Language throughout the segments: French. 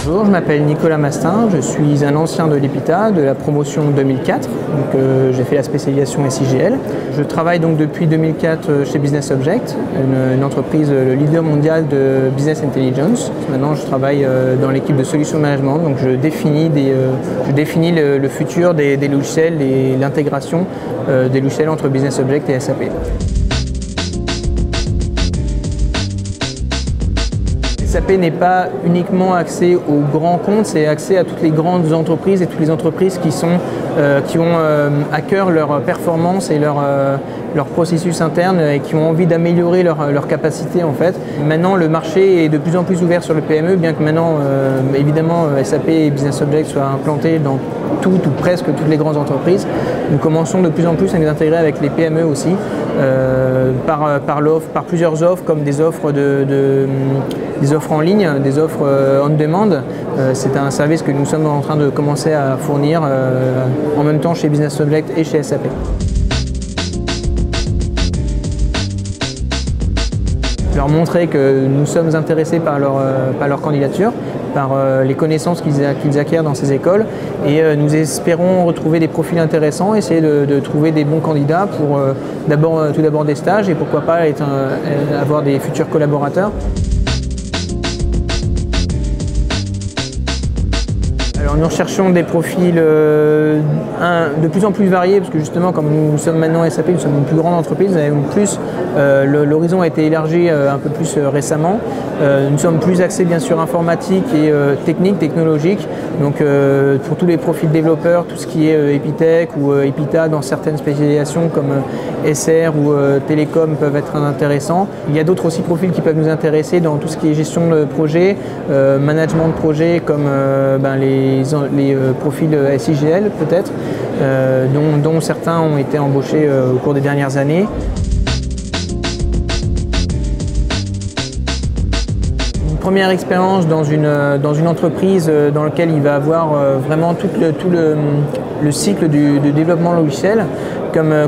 Bonjour, je m'appelle Nicolas Mastin, je suis un ancien de l'EPITA, de la promotion 2004, donc j'ai fait la spécialisation SIGL. Je travaille donc depuis 2004 chez Business Object, une entreprise, le leader mondial de Business Intelligence. Maintenant je travaille dans l'équipe de Solution Management, donc je définis le futur des logiciels et l'intégration des logiciels entre Business Object et SAP. SAP n'est pas uniquement axé aux grands comptes, c'est axé à toutes les grandes entreprises et toutes les entreprises qui ont à cœur leur performance et leur processus interne et qui ont envie d'améliorer leur capacité en fait. Maintenant le marché est de plus en plus ouvert sur le PME, bien que maintenant évidemment SAP et Business Object soient implantés dans toutes ou presque toutes les grandes entreprises. Nous commençons de plus en plus à nous intégrer avec les PME aussi, par plusieurs offres comme des offres des offres en ligne, des offres on demand. C'est un service que nous sommes en train de commencer à fournir en même temps chez Business Object et chez SAP. Leur montrer que nous sommes intéressés par leur candidature, par les connaissances qu'ils acquièrent dans ces écoles et nous espérons retrouver des profils intéressants, essayer de trouver des bons candidats pour tout d'abord des stages et pourquoi pas avoir des futurs collaborateurs. Alors nous recherchons des profils de plus en plus variés parce que justement comme nous sommes maintenant SAP, nous sommes une plus grande entreprise, l'horizon a été élargi un peu plus récemment. Nous sommes plus axés bien sûr informatique et technologique. Donc pour tous les profils développeurs, tout ce qui est Epitech ou EPITA dans certaines spécialisations comme SR ou Télécom peuvent être intéressants. Il y a d'autres aussi profils qui peuvent nous intéresser dans tout ce qui est gestion de projet, management de projet comme les profils SIGL peut-être, dont certains ont été embauchés au cours des dernières années. Une première expérience dans une entreprise dans laquelle il va avoir vraiment tout le cycle du développement logiciel.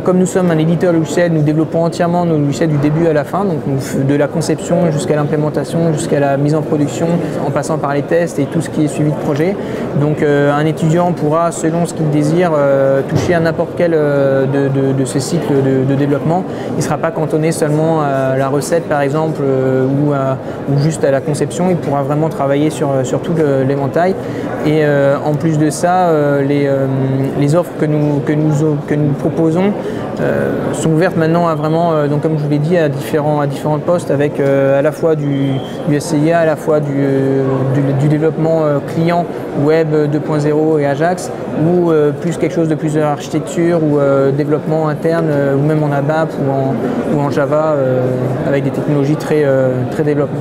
Comme nous sommes un éditeur logiciel, nous développons entièrement nos logiciels du début à la fin, donc de la conception jusqu'à l'implémentation, jusqu'à la mise en production, en passant par les tests et tout ce qui est suivi de projet. Donc un étudiant pourra, selon ce qu'il désire, toucher à n'importe quel de ce cycle de développement. Il ne sera pas cantonné seulement à la recette par exemple ou juste à la conception, il pourra vraiment travailler sur tout l'éventail. Et en plus de ça, les offres que nous proposons sont ouvertes maintenant à vraiment, donc comme je vous l'ai dit, à différents postes avec à la fois du SCIA, à la fois du développement client web 2.0 et Ajax, ou plus quelque chose de plus architecture ou développement interne ou même en ABAP ou en Java avec des technologies très développées.